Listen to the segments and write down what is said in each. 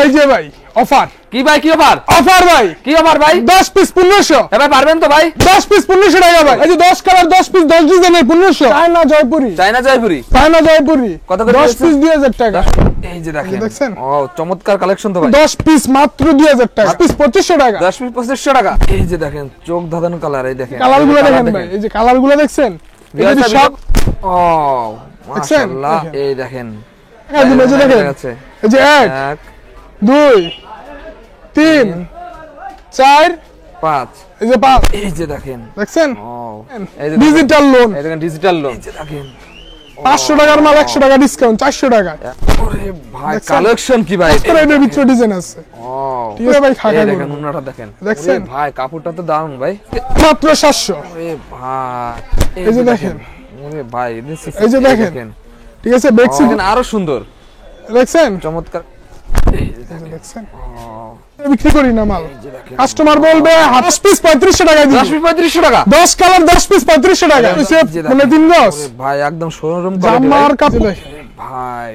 এই যে ভাই অফার কি ভাই কি অফার অফার ভাই কি অফার ভাই 10 পিস 1500 এ ভাই পারবেন তো ভাই 10 পিস 1500 টাকা ভাই এই যে 10 কালার 10 পিস 10 ডিজাইনের 1500 চায়না জয়পুরি চায়না জয়পুরি কত করে 10 পিস 2000 টাকা এই যে দেখেন দেখছেন ও চমৎকার কালেকশন তো ভাই 10 পিস মাত্র 2000 টাকা পিস 2500 টাকা 10 পিস 2500 টাকা এই যে দেখেন চোখ ধাঁধানো কালার এই দেখেন কালারগুলো দেখেন ভাই এই যে কালারগুলো দেখছেন এই যে সব ও মাশাআল্লাহ এই দেখেন এই যে দেখেন এই যে 1 2 3 4 5 এই যে 5 এই যে দেখেন দেখছেন ও এই যে ডিজিটাল লোন এই দেখেন ডিজিটাল লোন এই যে দেখেন 500 টাকার মাল 100 টাকা ডিসকাউন্ট 400 টাকা ওরে ভাই কালেকশন কি ভাই এর ভিতরে ডিজাইন আছে ও ঠিক আছে ভাই খাকা দেখেন উন্নাটা দেখেন দেখছেন ভাই কাপড়টা তো দারুন ভাই মাত্র 700 ওরে ভাই এই যে দেখেন ওরে ভাই এই যে দেখেন ঠিক আছে বেক্সি আরো সুন্দর দেখছেন চমৎকার এই যে দেখছেন বিক্রি করি না মাল কাস্টমার বলবে 10 পিস 3500 টাকা দিই 10 পিস 3500 টাকা 10 কালার 10 পিস 3500 টাকা মানে 3 গজ ভাই একদম শোরুম জামার কাপড় ভাই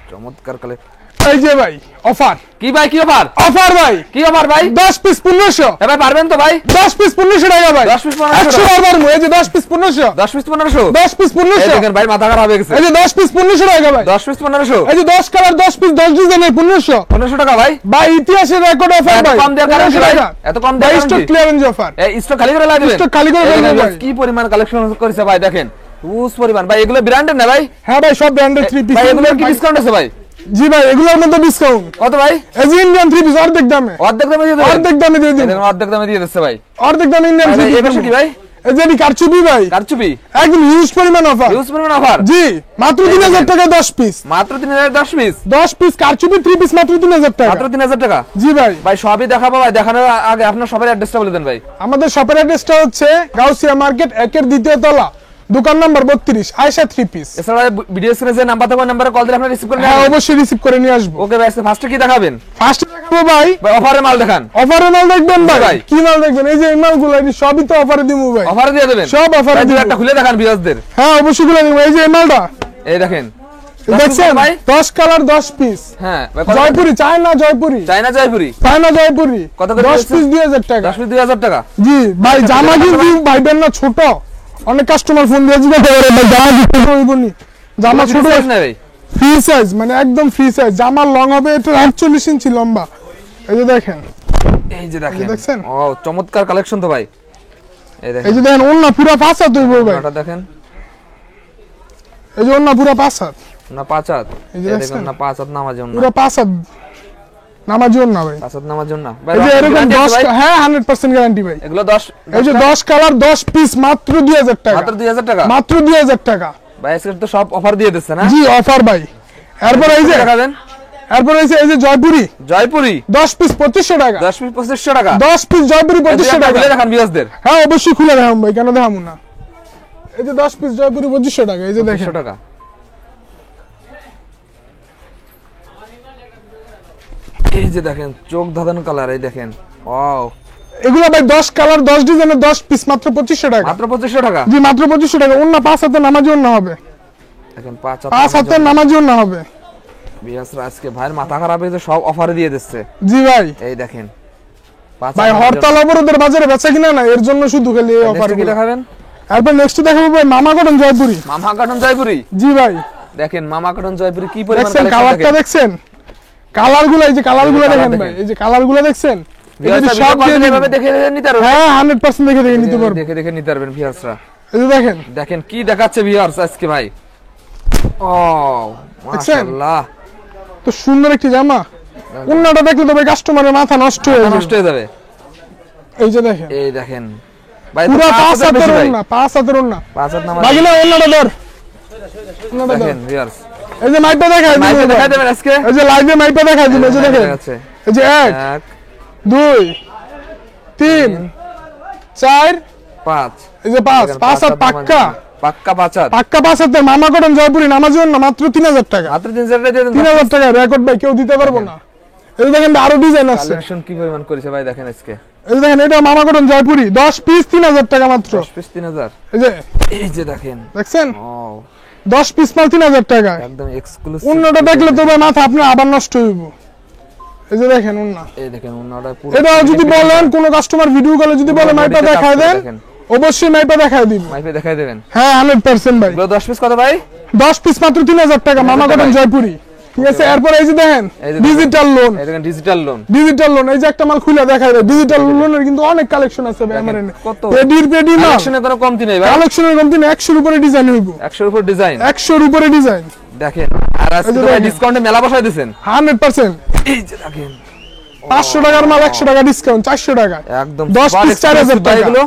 চমৎকার কালেকশন এই যে ভাই অফার কি ভাই কি অফার অফার ভাই কি অফার ভাই 10 পিস 1500 এ ভাই পারবেন তো ভাই 10 পিস 1500 টাকা ভাই 10 পিস 1500 100 টাকা এই যে 10 পিস 1500 10 পিস 1500 10 পিস 1500 এই দেখেন ভাই মাথা খারাপ হয়ে গেছে এই যে 10 পিস 1500 টাকা ভাই 10 পিস 1500 এই যে 10 কালার 10 পিস 10 ডিজাইনের 1500 টাকা ভাই ভাই ইতিহাসের রেকর্ড অফার ভাই কম দেওয়ার কারণ কি ভাই এত কম দেওয়ার কারণ স্টক কি ক্লিয়ারেন্স অফার এই স্টক খালি করে লাগিয়ে স্টক খালি করে লাগিয়ে ভাই কি পরিমাণ কালেকশন করেছে ভাই দেখেন উস পরিমাণ ভাই এগুলো ব্র্যান্ডের না ভাই হ্যাঁ ভাই সব ব্র্যান্ডের 3 পিস ভাই এগুলো কি ডিসকাউন্ট আছে ভাই জি ভাই এগুলোর মধ্যে ডিসকাউন্ট কত ভাই এই যে ইন্ডিয়ান 3 পিস অর্ধেক দামে দিয়ে দেবেন অর্ধেক দামে দিয়ে দিন অর্ধেক দামে দিয়ে দিচ্ছে ভাই অর্ধেক দামে ইন্ডিয়ান 3 পিস এই পাশে কি ভাই এই যে কারচুপি ভাই কারচুপি একদম হিউজ পরিমাণ অফার জি মাত্র 3000 টাকা 10 পিস মাত্র 3000 10 পিস 10 পিস কারচুপি 3 পিস মাত্র 3000 টাকা মাত্র 3000 টাকা জি ভাই ভাই সবই দেখাবো ভাই দেখানোর আগে আপনার শপের অ্যাড্রেসটা বলে দেন ভাই আমাদের শপের অ্যাড্রেসটা হচ্ছে গাউসিয়া মার্কেট 1 এর দ্বিতীয় তলা দোকান নাম্বার 32 আয়েশা 3 পিস এছাড়া ভিডিও স্ক্রিনে যে নাম্বার থাকবে নাম্বারে কল দিলে আপনি রিসিভ করে নেবেন হ্যাঁ অবশ্যই রিসিভ করে নিয়ে আসব ওকে ভাই ফার্স্টে কি দেখাবেন ফার্স্টে দেখাবো ভাই অফারে মাল দেখান অফারে মাল দেখবেন ভাই কি মাল দেখবেন এই যে এই মালগুলো এই সবই তো অফারে দিমু ভাই অফারে দিয়ে দেবেন সব অফারে দিমু একটা খুলে দেখান ভিউয়ারদের হ্যাঁ অবশ্যই খুলে দিমু এই যে এই মালটা এই দেখেন দেখছেন ভাই 10 কালার 10 পিস হ্যাঁ জয়পুরি চায়না জয়পুরি কত করে 10 পিস 2000 টাকা 10 পিস 2000 টাকা জি ভাই জামা কিন্তু ভাইবেন না ছোট অনেক কাস্টমার ফোন দিয়ে জিজ্ঞাসা করে ভাই জামা ছোট হইবনি জামা ছোট না ভাই ফ্রি সাইজ মানে একদম ফ্রি সাইজ জামা লং হবে এটা 48 ইঞ্চি লম্বা এই যে দেখেন দেখছেন ও চমৎকার কালেকশন তো ভাই এই যে দেখেন ওন্না পুরো 5 হাত হইবো ভাই এটা দেখেন এই যে ওন্না পুরো 5 হাত না 5 হাত এই দেখেন না 5 হাত নামার জন্য পুরো 5 হাত নামার জন্য ভাই 5 হাত নামার জন্য ভাই এই যে এরকম 10 হ্যাঁ 100% গ্যারান্টি ভাই এগুলো 10 এই যে 10 কালার 10 পিস মাত্র 2000 টাকা মাত্র 2000 টাকা ভাই আজকে তো সব অফার দিয়ে দিচ্ছে না জি অফার ভাই এরপর এই যে দেখাবেন এরপর এই যে জয়পুরি 10 পিস 2500 টাকা 10 পিস 2500 টাকা 10 পিস জয়পুরি 2500 টাকা খুলে দেখান ভিউয়ারদের হ্যাঁ অবশ্যই খুলে দেখাম ভাই কেন দেখামু না এই যে 10 পিস জয়পুরি 2500 টাকা এই যে দেখেন 2500 টাকা এই যে দেখেন চোখ ধাঁধানো কালার এই দেখেন ওয়াও এগুলো ভাই 10 কালার 10 ডিজাইনের 10 পিস মাত্র 2500 টাকা মাত্র 2500 টাকা জি মাত্র 2500 টাকা ওন্না 5 হাতে নামাজি ওন্না হবে দেখেন 5 হাতে নামাজি ওন্না হবে বিয়াসরা আজকে ভাইয়ের মাথা খারাপ হয়েছে সব অফারে দিয়ে দিচ্ছে জি ভাই এই দেখেন ভাই হরতাল অবরোধের বাজারে বেচা কিনা না এর জন্য শুধু খালি এই অফার কি দেখাবেন এরপর নেক্সট দেখাবো ভাই মামা কটন জয়পুরি জি ভাই দেখেন মামা কটন জয়পুরি কি পরিমাণ কালেকশন কালারটা দেখছেন কালারগুলো এই যে কালারগুলো দেখেন ভাই এই যে কালারগুলো দেখছেন সব এইভাবে দেখে নিতে পারবেন হ্যাঁ 100% দেখে নিতে পারবেন দেখে নিতে পারবেন ভিউয়ার্সরা এই যে দেখেন কি দেখাচ্ছে ভিউয়ার্স আজকে ভাই ও মাশাআল্লাহ তো সুন্দর একটি জামা ওন্নাটা দেখলে তো ভাই কাস্টমারের মাথা নষ্ট হয়ে যাবে এই যে দেখেন এই দেখেন ভাই পুরো 5 হাতের ওন্না 5 হাতের ওন্না 5 হাত নামাজ বাকিলা ওন্নাটা ধর দেখেন ভিউয়ার্স এই যে মাইপটা দেখাই দেবেন আজকে এই যে লাইভে মাইপটা দেখাই দিবেন এই যে দেখেন এই যে 1 2 3 4 5 এই যে 5 হাত পাক্কা 5 হাতের মামা কটন জয়পুরি নামার জন্য মাত্র 3000 টাকা মাত্র 3000 টাকা দিয়ে দেন 3000 টাকা রেকর্ড ভাই কেউ দিতে পারবো না এই দেখেন আরো ডিজাইন আছে কালেকশন কি পরিমাণ করেছে ভাই দেখেন আজকে এই দেখেন এটা মামা কটন জয়পুরি 10 পিস 3000 টাকা মাত্র 10 পিস 3000 এই যে দেখেন দেখছেন ও 10 পিস মাল 3000 টাকা একদম এক্সক্লুসিভ অন্যটা দেখলে তো ভাই মাথা আপনার আবার নষ্ট হইব এই যে দেখেন ওন্না, এই দেখেন ওন্নাটা পুরো। এটা যদি বলেন কোন কাস্টমার ভিডিও কলে যদি বলে মাইপা দেখায় দেন, অবশ্যই মাইপা দেখায় দিব। মাইপে দেখাই দেবেন? হ্যাঁ 100% ভাই। 10 পিস কত ভাই? 10 পিস মাত্র 3000 টাকা, মামা কটন জয়পুরি। ঠিক আছে, এরপর এই যে দেখেন ডিজিটাল লোন, এই দেখেন ডিজিটাল লোন। ডিজিটাল লোন, এই যে একটা মাল খুলে দেখায় দেয়, ডিজিটাল লোনের কিন্তু অনেক কালেকশন আছে ভাই আমার এনে। কত পেডি না, কালেকশনের কোনো কমতি নেই ভাই। কালেকশনের কমতি না, 100 এর উপরে ডিজাইন হইব। 100 এর উপর ডিজাইন, 100 এর উপরে ডিজাইন দেখেন। আর আজকে তো ভাই ডিসকাউন্টে মেলা বসায় দিবেন 100%। এই যে দেখেন 500 টাকার মাল 100 টাকা ডিসকাউন্ট, 400 টাকা। একদম 10 পিস 4000 টাকা এগুলো।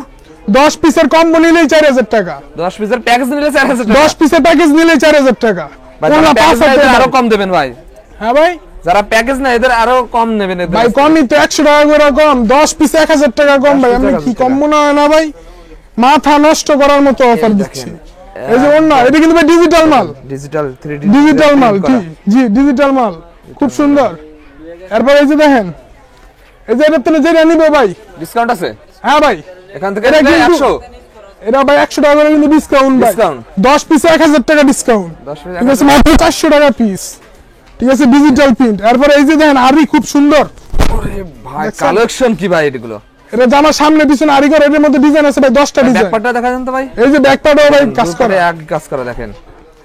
10 পিসের কম্বো নিলেই 4000 টাকা। 10 পিসের প্যাকেজ নিলে 4000 টাকা। 10 পিসের প্যাকেজ নিলেই 4000 টাকা। ওনা 5000 টাকা আরো কম দেবেন ভাই। হ্যাঁ ভাই, যারা প্যাকেজ না এদের আরো কম নেবেন এদের। ভাই কমই তো, 100 টাকা করে কম, 10 পিস 1000 টাকা কম ভাই। আমি কি কম মনে হয় না ভাই, মাথা নষ্ট করার মতো অফার দিচ্ছি। এই যে ওনা, এটা কিন্তু ভাই ডিজিটাল মাল, ডিজিটাল 3D ডিজিটাল মাল, জি ডিজিটাল মাল, খুব সুন্দর। এরপর এই যে দেখেন, এই যে এটা যেটা নিবে ভাই ডিসকাউন্ট আছে। হ্যাঁ ভাই, এখান থেকে এটা কিন্তু 100। এটা ভাই 100 টাকা করে কিন্তু ডিসকাউন্ট ভাই। 10 পিসে 1000 টাকা ডিসকাউন্ট। 10 পিস ঠিক আছে, মাত্র 400 টাকা পিস। ঠিক আছে, ডিজিটাল প্রিন্ট। এরপর এই যে দেখেন আরি, খুব সুন্দর। ওরে ভাই কালেকশন কি ভাই এগুলো। এটা জামার সামনে পিছনে আরি করে, এর মধ্যে ডিজাইন আছে ভাই 10টা ডিজাইন। ব্যাকপার্টটা দেখা যান তো ভাই। এই যে ব্যাকপার্টও ভাই কাজ করে, এক কাজ করে দেখেন।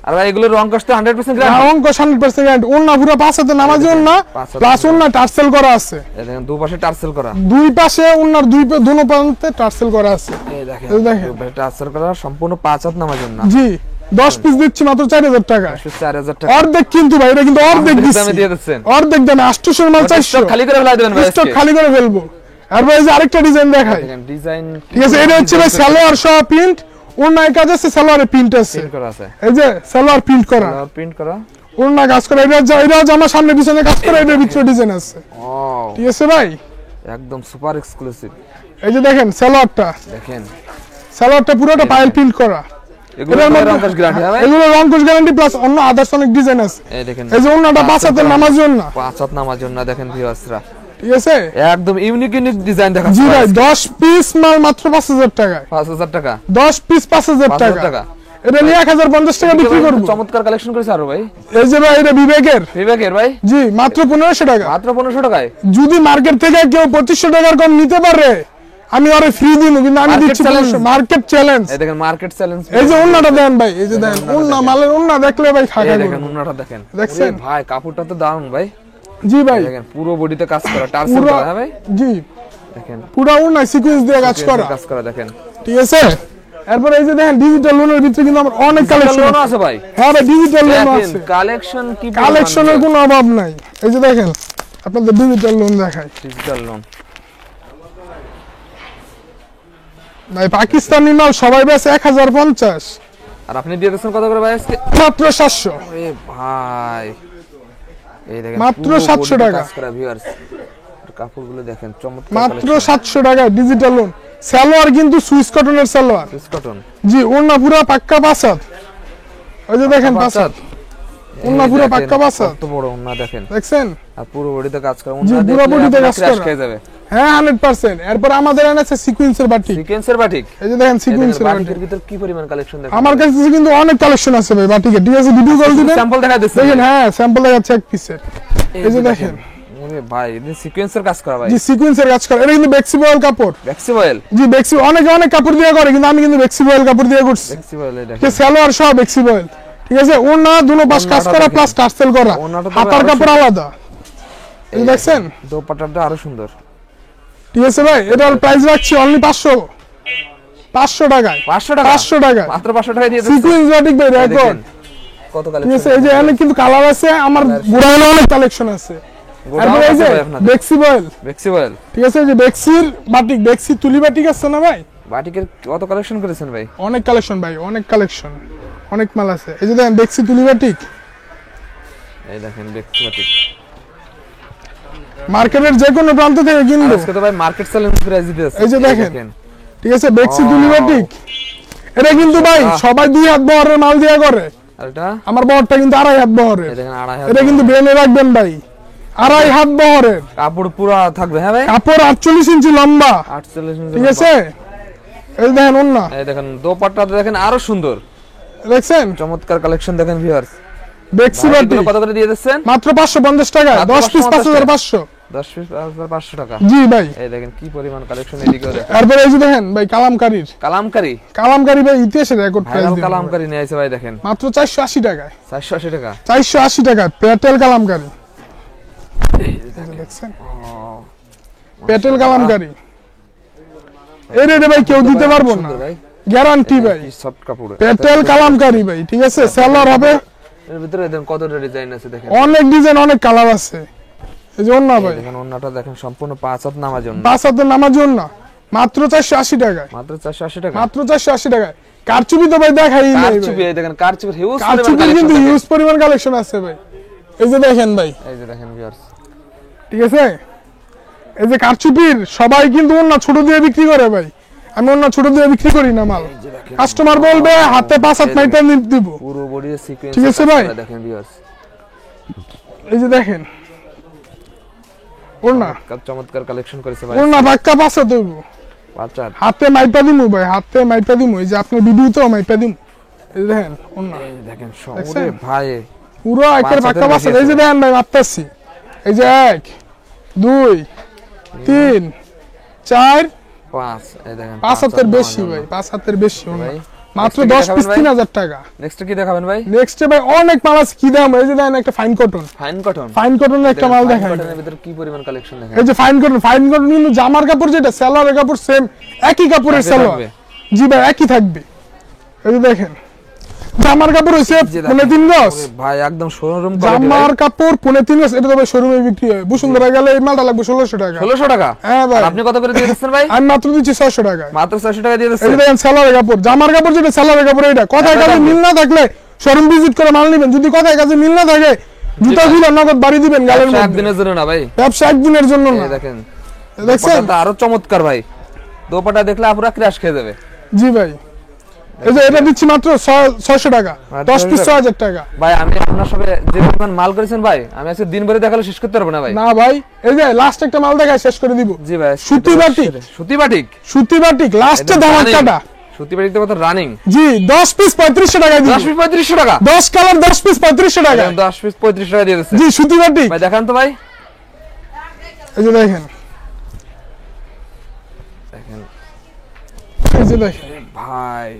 আর ভাই এগুলো রং কষ্ট 100% হ্যাঁ গ্যারান্টি। অঙ্ক 100% গ্যারান্টি। ওন্না পুরো 5 হাতে নামাজি ওন্না, প্লাস ওন্না টার্সেল করা আছে। এই দেখেন দুই পাশে টার্সেল করা, দুই পাশে ওন্নার দুনো প্রান্তে টার্সেল করা আছে। এই দেখেন এই দেখেন দুই পাশে টার্সেল করা, সম্পূর্ণ 5 হাত নামার জন্য। জি 10 পিস দিচ্ছি মাত্র 4000 টাকা। 4000 টাকা অর্ধেক কিন্তু ভাই, এটা কিন্তু অর্ধেক দিচ্ছি, দামে দিয়ে দিচ্ছেন। অর্ধেক দামে 800 এর মাল 400 খালি করে ফেলাই দেবেন ভাই স্টক আজকে। খালি করে ফেলবো। এরপর এই যে আরেকটা ডিজাইন দেখাই। দেখেন ডিজাইন ঠিক আছে, এটা হচ্ছে ভাই সালোয়ার সহ প্রিন্ট, ওন্নায় কাজ আছে, সালোয়ারে প্রিন্ট আছে। প্রিন্ট করা আছে, এই যে সালোয়ার প্রিন্ট করা, আর প্রিন্ট করা, ওন্না কাজ করা। এটা জামা সামনে পিছনে কাজ করা, এটার ভিতরে ডিজাইন আছে। ও ঠিক আছে ভাই, একদম সুপার এক্সক্লুসিভ। এই যে দেখেন সালোয়ারটা, দেখেন সালোয়ারটা পুরোটা পাইল প্রিন্ট করা। এগুলো রং কষ্ট গ্যারান্টি হবে। এগুলো রং কোশ গ্যারান্টি প্লাস অন্য আদার্স অনেক ডিজাইন আছে। এই দেখেন এই যে ওন্নাটা 5 হাতের নামাজ জন্য, 5 হাত নামার জন্য দেখেন ভিউয়ার্সরা, ঠিক আছে একদম ইউনিক ডিজাইন দেখাচ্ছে। জি ভাই, 10 পিস মাল মাত্র 5000 টাকায়। 5000 টাকা, 10 পিস 5000 5000 টাকা। টাকা। এটা নিয়ে 1050 টাকা বিক্রি করব। চমৎকার কালেকশন করেছে আরো ভাই। এই যে ভাই, এটা বিবেকের, বিবেকের ভাই, জি মাত্র 1500 টাকা। মাত্র 1500 টাকায়। যদি মার্কেট থেকে কেউ 2500 টাকার কম নিতে পারে আমি আরে ফ্রি দিন, কিন্তু আমি দিচ্ছি মার্কেট চ্যালেঞ্জ। এই দেখেন মার্কেট চ্যালেঞ্জ। এই যে ওন্নাটা দেন ভাই, এই যে দেন ওন্না, মালের ওন্না দেখলে ভাই খাখা এই করে। দেখেন ওন্নাটা দেখেন, দেখছেন ওরে ভাই কাপড়টা তো দারুণ ভাই। জি ভাই, দেখেন পুরো বডিতে কাজ করা, টার্সেল পুরো করা। হ্যাঁ ভাই জি দেখেন পুরো ওন্না সিকোয়েন্স দিয়ে কাজ করা। কাজ করা দেখেন, ঠিক আছে। এরপর এই যে দেখেন ডিজিটাল লোনের ভিতরে কিন্তু আমার অনেক কালেকশন লোন আছে ভাই। হ্যাঁ ভাই, ডিজিটাল লোন দেখেন আছে, কালেকশন কি, কালেকশনের কোনো অভাব নাই। এই যে দেখেন আপনাদের ডিজিটাল লোন দেখাই ডিজিটাল লোন ভাই। পাকিস্তানি মাল সবাই বেচে 1050, আর আপনি দিয়ে দিচ্ছেন কত করে ভাই আজকে? মাত্র 700। আরে ভাই এই দেখেন মাত্র পুরো 700 body তে টাকা। কাজ করা ভিউয়ার্স, কাপড়গুলো দেখেন চমৎকার মাত্র 700 টাকা ডিজিটাল লোন। সালোয়ার কিন্তু সুইস কটনের সালোয়ার, সুইস কটন। জি ওন্না পুরো পাক্কা পাসাদ। ওই যে দেখেন পাসাদ, ওন্না পুরো পাক্কা পাসাদ, কত বড় ওন্না দেখেন, দেখছেন আর পুরো বডিতে কাজ করা। জি, ওন্না পুরো বডিতে কাজ ক্র্যাশ করা। খেয়ে যাবে। হ্যাঁ 100%। এরপর আমাদের এনেছে সিকোয়েন্সের বাটিক। সিকোয়েন্সের বাটিক, এই যে দেখেন সিকোয়েন্সের বাটিক, বাটিকের ভিতর কি পরিমাণ কালেকশন দেখেন। আমার কাছে কিন্তু অনেক কালেকশন আছে ভাই বাটিকের। ঠিক আছে, ভিডিও কল দিবেন, স্যাম্পল দেখা দিচ্ছি দেখেন। হ্যাঁ স্যাম্পল দেখাচ্ছে এক পিসের। এই যে দেখেন, ওরে ভাই এই সিকোয়েন্সের কাজ করা ভাই, জি সিকোয়েন্সের কাজ করে। এটা কিন্তু বেক্সিবল কাপড়, ফ্লেক্সিবল। জি বেক্সি অনেক কাপড় দিয়ে করে, কিন্তু আমি কিন্তু বেক্সিবল কাপড় দিয়ে করছি। ফ্লেক্সিবল এই যে দেখেন, সালোয়ার সহ বেক্সিবল। ঠিক আছে, ওন্না দুনো পাশ কাজ ওন্নাটা করা দেখেন। প্লাস টার্সেল করা, ওন্নাটা তো হাতার আরো কাপড় আলাদা। এই দেখছেন, দোপাট্টাটা আরো সুন্দর। ঠিক আছে ভাই, এটার প্রাইস রাখছি অনলি 500 টাকায়। 500 টাকা, 500 টাকায় মাত্র 500 টাকা দিয়ে দিচ্ছি। সিকোয়েন্স বাটিক ভাই রেকর্ড। কত ঠিক কালেকশন আছে, এই যে এখানে কিন্তু কালার আছে, আমার গোডাউনে অনেক কালেকশন আছে। এরপর এই যে বেক্সিবল, ফ্লেক্সিবল। ঠিক আছে, এই যে বেক্সির বাটিক, বেক্সি তুলি বাটিক আছে না ভাই, বাটিকের কত কালেকশন করেছেন ভাই? অনেক কালেকশন ভাই, অনেক কালেকশন, অনেক মাল আছে। এই যে দেখেন বেক্সি তুলি বাটিক, এই দেখেন বেক্সি বাটিক। মার্কেটের যে কোনো প্রান্ত থেকে কিনবো। আজকে তো ভাই মার্কেট চ্যালেঞ্জ প্রাইস দিতে আছে। এই যে দেখেন, ঠিক আছে বেক্সি তুলি বাটিক। এটা কিন্তু ভাই সবাই 2 হাত বহরের মাল দিয়া করে, আর এটা আমার বহরটা কিন্তু 2.5 হাত বহরের। এই দেখেন 2.5 হাত। এটা কিন্তু ব্রেনে রাখবেন ভাই, 2.5 হাত বহরের কাপড় পুরো থাকবে। হ্যাঁ ভাই, কাপড় 48 ইঞ্চি লম্বা। 48 ইঞ্চি। ঠিক আছে, এই দেখেন ওন্না, এই দেখেন দোপাট্টাটা দেখেন আরো সুন্দর, দেখছেন চমৎকার কালেকশন দেখেন ভিউয়ার্স। বেক্সি বাটিক কত করে দিয়ে দিচ্ছেন? মাত্র 550 টাকা, 10 পিস 5500। 10 পিস 5500 টাকা। জি ভাই, এই দেখেন কি পরিমাণ কালেকশন, এদিকেও দেখেন। তারপরে এই যে দেখেন ভাই কালামকারীর, কালামকারী ভাই ইতিহাসে রেকর্ড প্রাইস ভাইরাল দিবেন কালামকারী নিয়ে আইছে ভাই, দেখেন মাত্র 480 টাকায়। 480 টাকা। 480 টাকা পেটেল কালামকারী, দেখছেন পেটেল কালামকারী। এই রেটে ভাই কেউ দিতে পারবো না, ভাই গ্যারান্টি ভাই। কি সফট কাপড়, পেটেল কালামকারী ভাই, ঠিক আছে। সেলার হবে, এর ভিতরে দেখেন কতটা ডিজাইন আছে, দেখেন অনেক ডিজাইন, অনেক কালার আছে। এই যে ওন্না ভাই, দেখেন ওন্নাটা দেখেন সম্পূর্ণ 5 হাত নামার জন্য, 5 হাতের নামার জন্য মাত্র 480 টাকায়, মাত্র 480 টাকা। মাত্র 480 টাকায়। কারচুপি তো ভাই দেখাই নাই ভাই, কারচুপি এই দেখেন, কারচুপির হিউজ কারচুপির কিন্তু হিউজ পরিমাণ কালেকশন আছে ভাই। এই যে দেখেন ভাই, এই যে দেখেন ভিউয়ার্স, ঠিক আছে। এই যে কারচুপির সবাই কিন্তু অন্য ছোট দিয়ে বিক্রি করে ভাই, আমি অন্য ছোট দিয়ে বিক্রি করি না মাল। কাস্টমার বলবে হাতে 5 হাত মাইটা দিব, পুরো বডি সিকোয়েন্স, ঠিক আছে ভাই। দেখেন ভিউয়ার্স, এই যে দেখেন ওন্না, চমৎকার কালেকশন করেছে ভাই। ওন্না বাক্কা 5 হাত দেব, আচ্ছা হাতে মাইপা দিমু ভাই, হাতে মাইপা দিমু। এই যে আপনার ভিডিওতেও মাইপা দিমু। এই যে দেখেন ওন্না, এই দেখেন দেখছেন? ওরে ভাই পুরো একের 5 বাক্কা হাতের 5 হাত। বেশি এই যে দেখেন ভাই মাপতাছি, এই যে 1 2 3 4 5, এই দেখেন 5 হাতের বেশি ভাই, 5 হাতের বেশি ওন্না। ভাই মাত্র Next 10 কি পিস দেখাবেন ভাই? 3000 টাকা। নেক্সট কি দেখাবেন ভাই? নেক্সট ভাই অনেক মাল আছে, কি দাম। এই যে দেখেন একটা fine cotton, fine cotton, fine কটনের একটা মাল দেখাই। কটনের ভিতরে কি পরিমাণ কালেকশন দেখেন, এই যে ফাইন কটন, ফাইন কটন কিন্তু জামার কাপড় যেটা সালোয়ারের কাপড় সেম, একই কাপড়ের একই সালোয়ার। থাকবে। জি ভাই একই থাকবে। এই যে দেখেন জামার কাপড় হইছে যে দেখেন, 3.5 গজ, ওরে ভাই একদম শোরুম কোয়ালিটি ভাই। জামার কাপড় 3.5 গজ। এটা তো ভাই শোরুমে বিক্রি হয়, বসুন্ধরা গেলে এই মালটা লাগবে 1600 টাকা। 1600 টাকা। হ্যাঁ ভাই, আর আপনি কত করে দিয়ে দিচ্ছেন ভাই? আমি মাত্র দিচ্ছি 600 টাকা। মাত্র 600 টাকা দিয়ে এই দিচ্ছেন। যে দেখেন সালোয়ারের কাপড়, জামার কাপড় যেটা সালোয়ারের কাপড়, এটা কথায় একই কাজে থাকবে। মিল না থাকলে শোরুম ভিজিট করে মাল নেবেন। যদি কথায় কাজে মিল না থাকে জুতা ভাই। খুলে নগদ বাড়ি দিবেন গালের ব্যবসা মধ্যে। একদিনের জন্য না ভাই, ব্যবসা একদিনের জন্য না। এই দেখেন দেখছেন? দোপাট্টাটা আরো চমৎকার ভাই, দোপাট্টা দেখলে পুরো ক্র্যাশ খেয়ে যাবে। জি ভাই, এই যে এটা দিচ্ছি মাত্র 600 টাকা, 10 পিস 6000 টাকা। ভাই আমি আপনার সাথে যে পরিমাণ মাল করেছেন ভাই, আমি আজকে দিন ভরে দেখালে শেষ করতে পারবো না ভাই। না ভাই, এই যে লাস্ট একটা মাল দেখাই শেষ করে দিব। জি ভাই, সুতি বাটিক। সুতি বাটিক, সুতি বাটিক লাস্টে ধামাকাটা। সুতি বাটিক তো কত রানিং। জি 10 পিস 3500 টাকা দিই। 10 পিস 3500 টাকা, 10 কালার 10 পিস 3500 টাকা। 10 পিস 3500 টাকা দিয়ে দিচ্ছে জি সুতি বাটিক। ভাই। দেখান তো ভাই, এই যে দেখেন, দেখেন এই যে দেখেন ভাই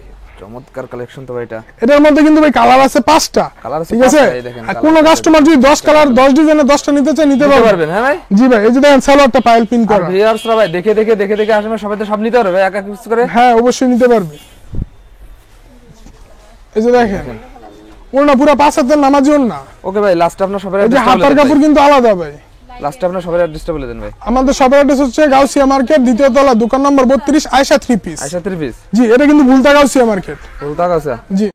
চমৎকার কালেকশন তো ভাই। এটা এটার মধ্যে কিন্তু ভাই কালার আছে 5টা, কালার আছে ঠিক আছে। 5টা, এই দেখেন আর colour কোন আছে। কাস্টমার যদি 10 কালার 10 ডিজাইনের 10টা নিতে চায় নিতে নিতে পারবে। পারবেন হ্যাঁ ভাই। জি ভাই, এই যে দেখেন সালোয়ারটা পাইল পিন আর করা। ভিউয়ার্সরা ভাই দেখে দেখে আসলে সবাই তো সব নিতে পারবে এক এক পিস করে। হ্যাঁ অবশ্যই নিতে পারবে। এই যে দেখেন ওনা পুরো 5 হাতের নামাজি ওনা। ওকে ভাই, লাস্ট আপনার সবার এই যে হাতার কাপড় কিন্তু আলাদা ভাই। লাস্ট আপনার সবার অ্যাড্রেসটা বলে দেন ভাই। আমাদের শপের অ্যাড্রেস হচ্ছে গাউসিয়া মার্কেট, দ্বিতীয় তলা, দোকান নম্বর 32, আয়েশা 3 পিস। আয়শা 3 পিস, জি এটা কিন্তু ভুলতা গাউসিয়া মার্কেট। বলতা আছে। জি